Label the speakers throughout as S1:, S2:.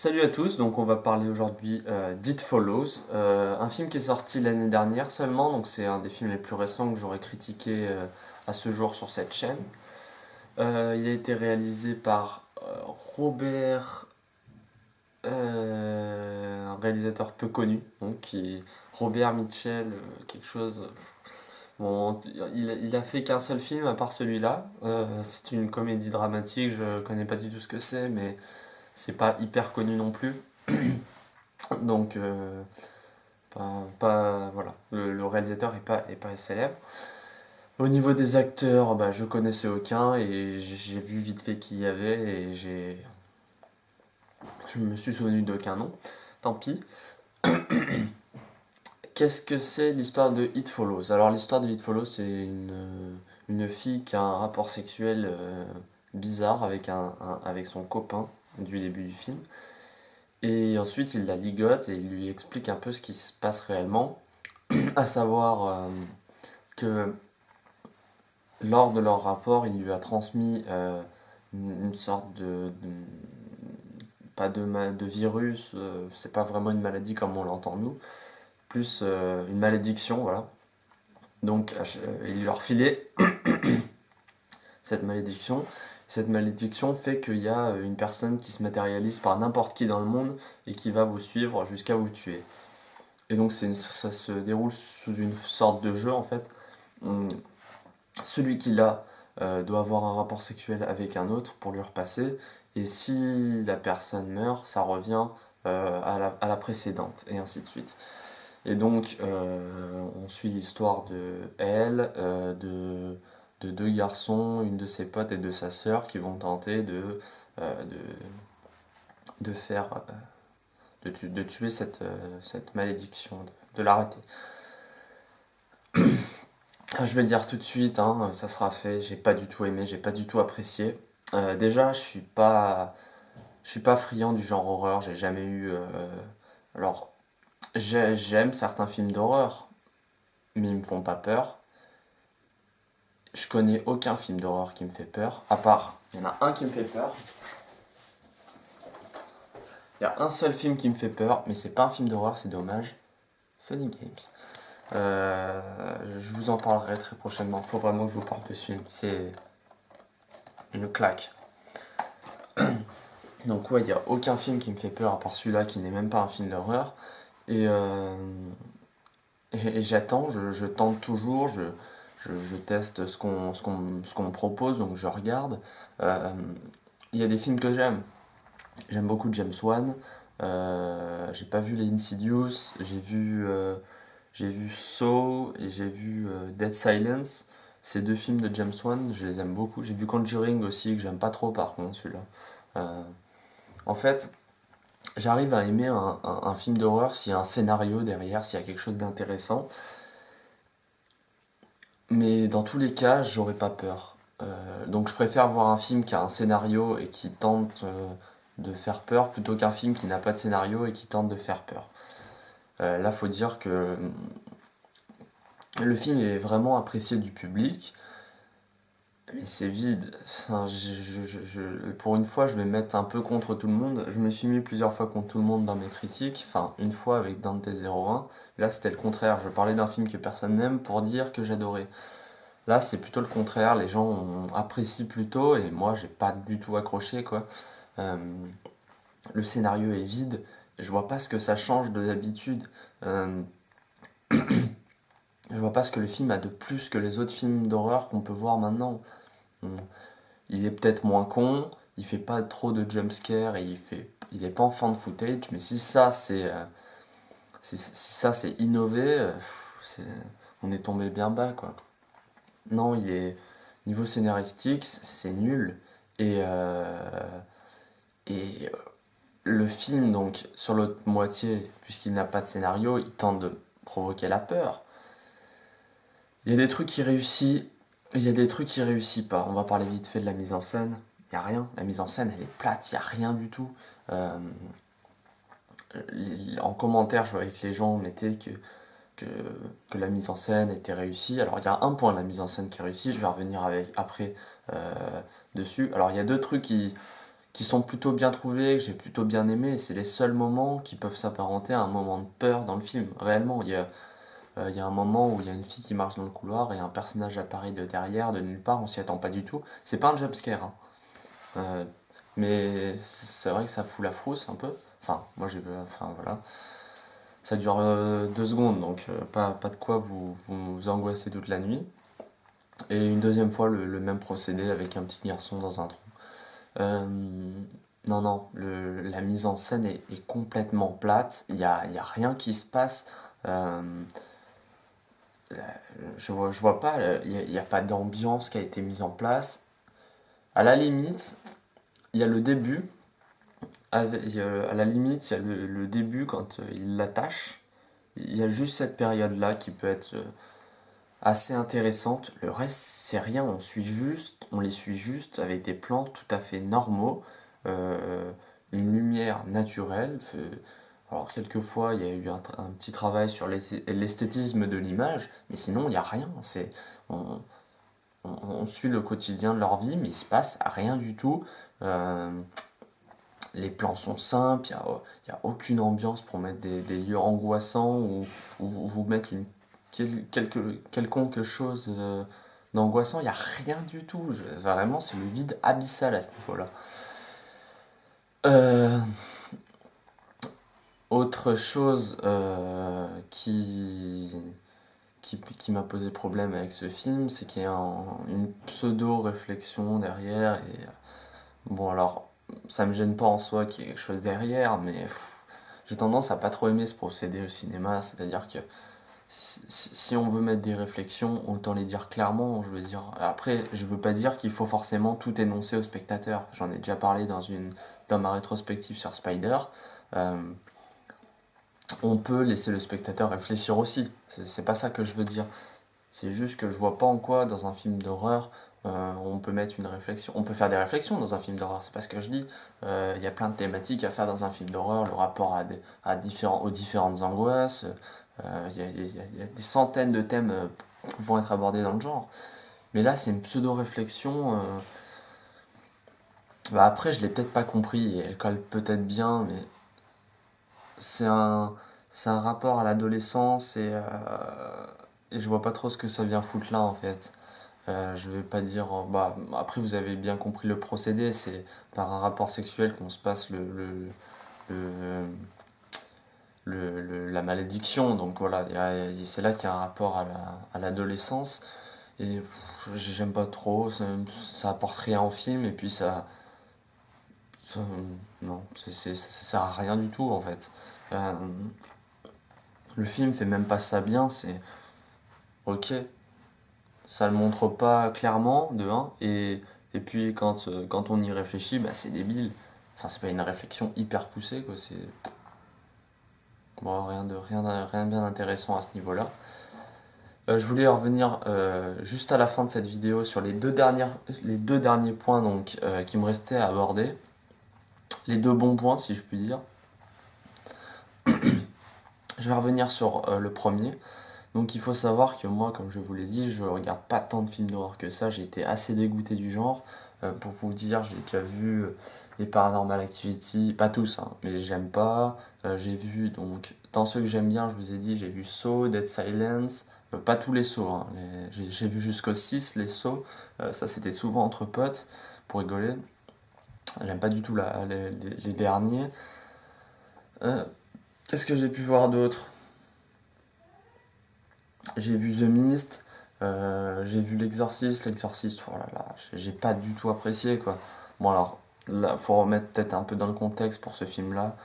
S1: Salut à tous, donc on va parler aujourd'hui d'It Follows, un film qui est sorti l'année dernière seulement, donc c'est un des films les plus récents que j'aurais critiqué à ce jour sur cette chaîne. Il a été réalisé par Robert, un réalisateur peu connu, donc qui est Robert Mitchell, quelque chose. Bon, il a fait qu'un seul film à part celui-là. C'est une comédie dramatique, je connais pas du tout ce que c'est, mais c'est pas hyper connu non plus. Donc, voilà, le réalisateur est pas célèbre. Au niveau des acteurs, bah, je connaissais aucun et j'ai vu vite fait qui y avait et je me suis souvenu d'aucun nom. Tant pis. Qu'est-ce que c'est l'histoire de It Follows? Alors l'histoire de It Follows, c'est une fille qui a un rapport sexuel bizarre avec son copain du début du film. Et ensuite, il la ligote et il lui explique un peu ce qui se passe réellement, à savoir que lors de leur rapport, il lui a transmis une sorte pas de virus, c'est pas vraiment une maladie comme on l'entend nous, plus une malédiction, voilà. Donc il lui a refilé cette malédiction. Cette malédiction fait qu'il y a une personne qui se matérialise par n'importe qui dans le monde et qui va vous suivre jusqu'à vous tuer. Et donc ça se déroule sous une sorte de jeu en fait. Celui qui l'a doit avoir un rapport sexuel avec un autre pour lui repasser. Et si la personne meurt, ça revient à la précédente, et ainsi de suite. Et donc, on suit l'histoire de elle, de deux garçons, une de ses potes et de sa sœur qui vont tenter euh, de faire, de tuer cette malédiction, de l'arrêter. Je vais le dire tout de suite, hein, ça sera fait. J'ai pas du tout aimé, j'ai pas du tout apprécié. Déjà, je suis pas friand du genre horreur. J'ai jamais eu. Alors, j'aime certains films d'horreur, mais ils me font pas peur. Je connais aucun film d'horreur qui me fait peur, à part, il y en a un qui me fait peur. Il y a un seul film qui me fait peur, mais c'est pas un film d'horreur, c'est dommage. Funny Games. Je vous en parlerai très prochainement. Faut vraiment que je vous parle de ce film. C'est une claque. Donc ouais, il n'y a aucun film qui me fait peur à part celui-là qui n'est même pas un film d'horreur. Et, euh, et j'attends, je tente toujours, je teste ce qu'on me propose, donc je regarde. Euh, Il y a des films que j'aime. J'aime beaucoup James Wan. J'ai pas vu les Insidious, j'ai vu Saw et j'ai vu Dead Silence. Ces deux films de James Wan, je les aime beaucoup. J'ai vu Conjuring aussi, que j'aime pas trop par contre celui-là. Euh, En fait, j'arrive à aimer un film d'horreur s'il y a un scénario derrière, s'il y a quelque chose d'intéressant. Mais dans tous les cas, j'aurais pas peur. Donc je préfère voir un film qui a un scénario et qui tente de faire peur plutôt qu'un film qui n'a pas de scénario et qui tente de faire peur. Là, faut dire que le film est vraiment apprécié du public, mais c'est vide. Enfin, pour une fois, je vais mettre un peu contre tout le monde. Je me suis mis plusieurs fois contre tout le monde dans mes critiques. Enfin, une fois avec Dante 01. Là, c'était le contraire. Je parlais d'un film que personne n'aime pour dire que j'adorais. Là, c'est plutôt le contraire. Les gens apprécient plutôt et moi, j'ai pas du tout accroché, quoi. Euh, le scénario est vide. Je vois pas ce que ça change de d'habitude. Euh, je vois pas ce que le film a de plus que les autres films d'horreur qu'on peut voir maintenant. Il est peut-être moins con, il fait pas trop de jumpscare et il est pas en fan footage, mais si ça c'est innové, on est tombé bien bas quoi. Non, niveau scénaristique, c'est nul et et le film donc sur l'autre moitié, puisqu'il n'a pas de scénario, il tente de provoquer la peur. Il y a des trucs qui réussissent, il y a des trucs qui réussissent pas. On va parler vite fait de la mise en scène. Il n'y a rien. La mise en scène, elle est plate, il n'y a rien du tout. Euh, En commentaire, je voyais que les gens mettaient que, que la mise en scène était réussie. Alors, il y a un point de la mise en scène qui est réussi, je vais revenir après dessus. Alors, il y a deux trucs qui qui sont plutôt bien trouvés, que j'ai plutôt bien aimé, et c'est les seuls moments qui peuvent s'apparenter à un moment de peur dans le film. Réellement, il y a un moment où il y a une fille qui marche dans le couloir et un personnage apparaît de derrière, de nulle part, on s'y attend pas du tout. C'est pas un jumpscare, hein. Euh, mais c'est vrai que ça fout la frousse un peu. Enfin, moi j'ai. Enfin voilà. Ça dure 2 secondes, donc pas de quoi vous angoisser toute la nuit. Et une deuxième fois, le même procédé avec un petit garçon dans un trou. Euh, non, non, la mise en scène est complètement plate. Il y a rien qui se passe. Euh, je vois pas, il y a pas d'ambiance qui a été mise en place. À la limite, il y a le début. À la limite, il y a le début quand il l'attache. Il y a juste cette période-là qui peut être assez intéressante. Le reste, c'est rien. On les suit juste avec des plans tout à fait normaux, une lumière naturelle. Alors, quelquefois, il y a eu un petit travail sur l'esthétisme de l'image, mais sinon, il n'y a rien. On, on suit le quotidien de leur vie, mais il se passe rien du tout. Euh, les plans sont simples, il y a aucune ambiance pour mettre des lieux angoissants ou vous mettre quelconque chose d'angoissant. Il n'y a rien du tout. Vraiment, c'est le vide abyssal à ce niveau-là. Euh, Autre chose qui m'a posé problème avec ce film, c'est qu'il y a une pseudo-réflexion derrière. Et bon, alors, ça me gêne pas en soi qu'il y ait quelque chose derrière, mais j'ai tendance à pas trop aimer ce procédé au cinéma. C'est-à-dire que si on veut mettre des réflexions, autant les dire clairement. Je veux dire. Après, je veux pas dire qu'il faut forcément tout énoncer au spectateur. J'en ai déjà parlé dans ma rétrospective sur Spider. Euh, on peut laisser le spectateur réfléchir aussi. C'est pas ça que je veux dire. C'est juste que je vois pas en quoi, dans un film d'horreur, on peut mettre une réflexion. On peut faire des réflexions dans un film d'horreur, c'est pas ce que je dis. Il y a plein de thématiques à faire dans un film d'horreur, le rapport aux différentes angoisses. Il y a des centaines de thèmes pouvant être abordés dans le genre. Mais là, c'est une pseudo-réflexion. Bah après, je l'ai peut-être pas compris et elle colle peut-être bien, mais c'est un, c'est un rapport à l'adolescence et je vois pas trop ce que ça vient foutre là en fait. Je vais pas dire. Bah, après, vous avez bien compris le procédé, c'est par un rapport sexuel qu'on se passe le- la malédiction. Donc voilà, c'est là qu'il y a un rapport à l'adolescence. Et j'aime pas trop, ça apporte rien au film, et puis ça- non, ça sert à rien du tout en fait. Euh, le film fait même pas ça bien, c'est ok, ça le montre pas clairement de un et puis quand on y réfléchit bah c'est débile, enfin c'est pas une réflexion hyper poussée quoi, c'est bon, rien de bien intéressant à ce niveau là. Je voulais revenir juste à la fin de cette vidéo sur les deux derniers points donc qui me restaient à aborder, les deux bons points si je puis dire. Je vais revenir sur le premier. Donc il faut savoir que moi, comme je vous l'ai dit, je regarde pas tant de films d'horreur que ça, j'ai été assez dégoûté du genre. Pour vous dire, j'ai déjà vu les Paranormal Activity, pas tous, hein, mais j'aime pas. J'ai vu, donc, dans ceux que j'aime bien, je vous ai dit, j'ai vu Saw, Dead Silence, pas tous les Saw, hein, j'ai vu jusqu'au 6 les Saw, ça c'était souvent entre potes, pour rigoler. J'aime pas du tout les derniers. Euh, Qu'est-ce que j'ai pu voir d'autre? J'ai vu The Mist, j'ai vu L'Exorciste, oh là là, j'ai pas du tout apprécié quoi. Bon alors, là, faut remettre peut-être un peu dans le contexte pour ce film-là,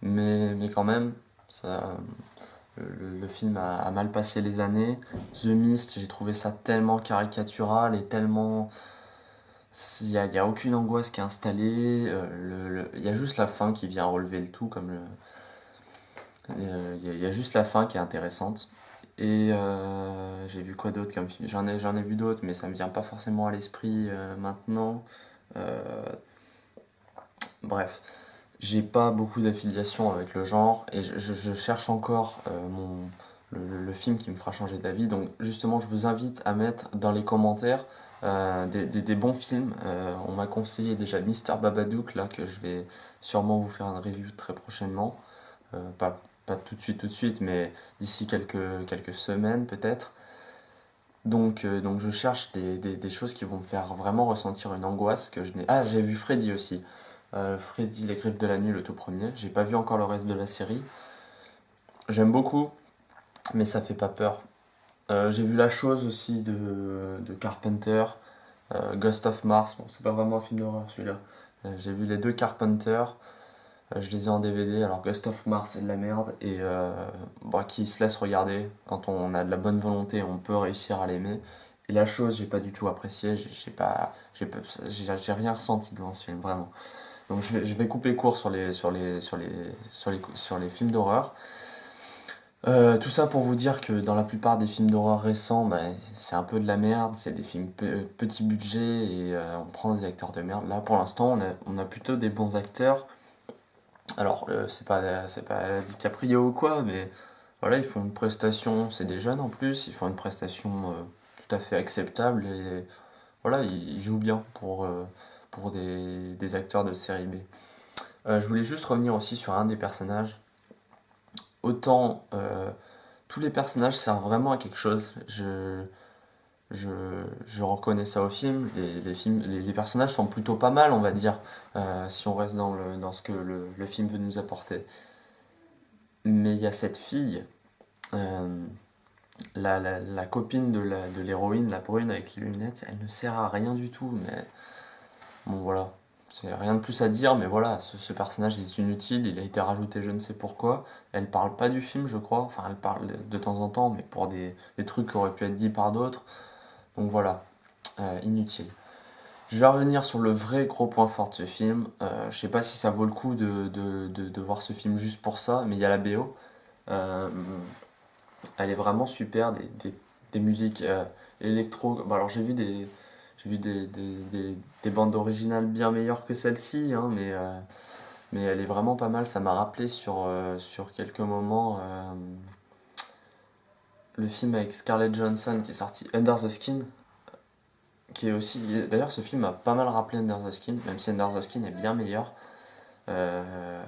S1: mais quand même, ça, le film a mal passé les années. The Mist, j'ai trouvé ça tellement caricatural et tellement... Il y a aucune angoisse qui est installée, il y a juste la fin qui vient relever le tout, il y a juste la fin qui est intéressante. Et j'ai vu quoi d'autre comme film? J'en ai vu d'autres, mais ça me vient pas forcément à l'esprit maintenant. Euh, Bref, j'ai pas beaucoup d'affiliation avec le genre et je cherche encore le film qui me fera changer d'avis. Donc justement, je vous invite à mettre dans les commentaires des bons films. On m'a conseillé déjà Mister Babadook, là, que je vais sûrement vous faire une review très prochainement. Pas tout de suite, mais d'ici quelques semaines peut-être. Donc je cherche des choses qui vont me faire vraiment ressentir une angoisse que je n'ai. Ah, j'ai vu Freddy aussi. Freddy, les griffes de la nuit, le tout premier. J'ai pas vu encore le reste de la série. J'aime beaucoup, mais ça fait pas peur. J'ai vu La Chose aussi de Carpenter. Ghost of Mars, bon, c'est pas vraiment un film d'horreur celui-là. J'ai vu les deux Carpenter. Je les ai en DVD. Alors Ghost of Mars, c'est de la merde. Et bon, qui se laisse regarder. Quand on a de la bonne volonté, on peut réussir à l'aimer. Et La Chose, j'ai pas du tout apprécié. J'ai rien ressenti devant ce film, vraiment. Donc je vais couper court sur les films d'horreur. Tout ça pour vous dire que dans la plupart des films d'horreur récents, bah, c'est un peu de la merde, c'est des films petit budget et on prend des acteurs de merde. Là pour l'instant on a plutôt des bons acteurs. Alors c'est pas DiCaprio ou quoi, mais voilà, ils font une prestation, c'est des jeunes en plus, ils font une prestation tout à fait acceptable et voilà, ils jouent bien pour des acteurs de série B. Je voulais juste revenir aussi sur un des personnages. Autant tous les personnages servent vraiment à quelque chose. Je, je reconnais ça au film. Les personnages sont plutôt pas mal, on va dire, si on reste dans ce que le film veut nous apporter. Mais il y a cette fille, euh, la copine de l'héroïne, la brune avec les lunettes, elle ne sert à rien du tout. Mais bon, voilà. C'est rien de plus à dire, mais voilà, ce personnage est inutile, il a été rajouté je ne sais pourquoi. Elle parle pas du film, je crois, enfin elle parle de temps en temps, mais pour des trucs qui auraient pu être dits par d'autres. Donc voilà, inutile. Je vais revenir sur le vrai gros point fort de ce film. Je sais pas si ça vaut le coup de voir ce film juste pour ça, mais il y a la BO. Euh, Elle est vraiment super, des musiques électro. Bon, alors j'ai vu des bandes originales bien meilleures que celle-ci, hein, mais elle est vraiment pas mal. Ça m'a rappelé sur quelques moments le film avec Scarlett Johansson qui est sorti, Under the Skin, qui est aussi. D'ailleurs, ce film m'a pas mal rappelé Under the Skin, même si Under the Skin est bien meilleur. Euh,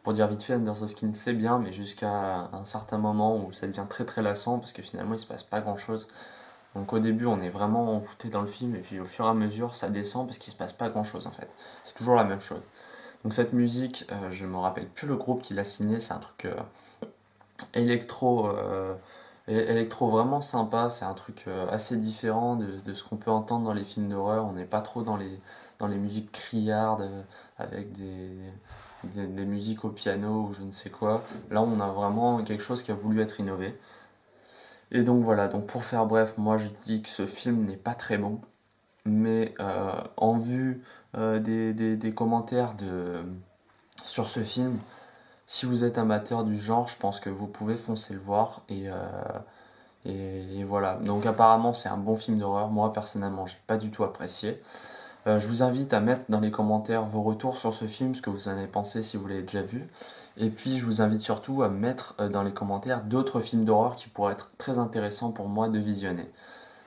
S1: pour dire vite fait, Under the Skin c'est bien, mais jusqu'à un certain moment où ça devient très très lassant parce que finalement il se passe pas grand chose. Donc au début on est vraiment envoûté dans le film et puis au fur et à mesure ça descend parce qu'il se passe pas grand chose en fait. C'est toujours la même chose. Donc cette musique, je me rappelle plus le groupe qui l'a signé, c'est un truc électro, électro vraiment sympa, c'est un truc assez différent de ce qu'on peut entendre dans les films d'horreur. On n'est pas trop dans les musiques criardes avec des musiques au piano ou je ne sais quoi. Là on a vraiment quelque chose qui a voulu être innové. Et donc voilà, donc pour faire bref, moi je dis que ce film n'est pas très bon, mais en vue des commentaires sur ce film, si vous êtes amateur du genre, je pense que vous pouvez foncer le voir et voilà. Donc apparemment c'est un bon film d'horreur, moi personnellement j'ai pas du tout apprécié. Je vous invite à mettre dans les commentaires vos retours sur ce film, ce que vous en avez pensé si vous l'avez déjà vu. Et puis je vous invite surtout à mettre dans les commentaires d'autres films d'horreur qui pourraient être très intéressants pour moi de visionner.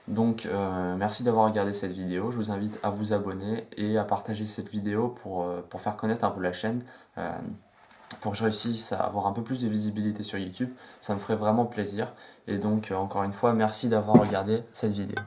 S1: Donc merci d'avoir regardé cette vidéo, je vous invite à vous abonner et à partager cette vidéo pour faire connaître un peu la chaîne, pour que je réussisse à avoir un peu plus de visibilité sur YouTube, ça me ferait vraiment plaisir. Et donc encore une fois, merci d'avoir regardé cette vidéo.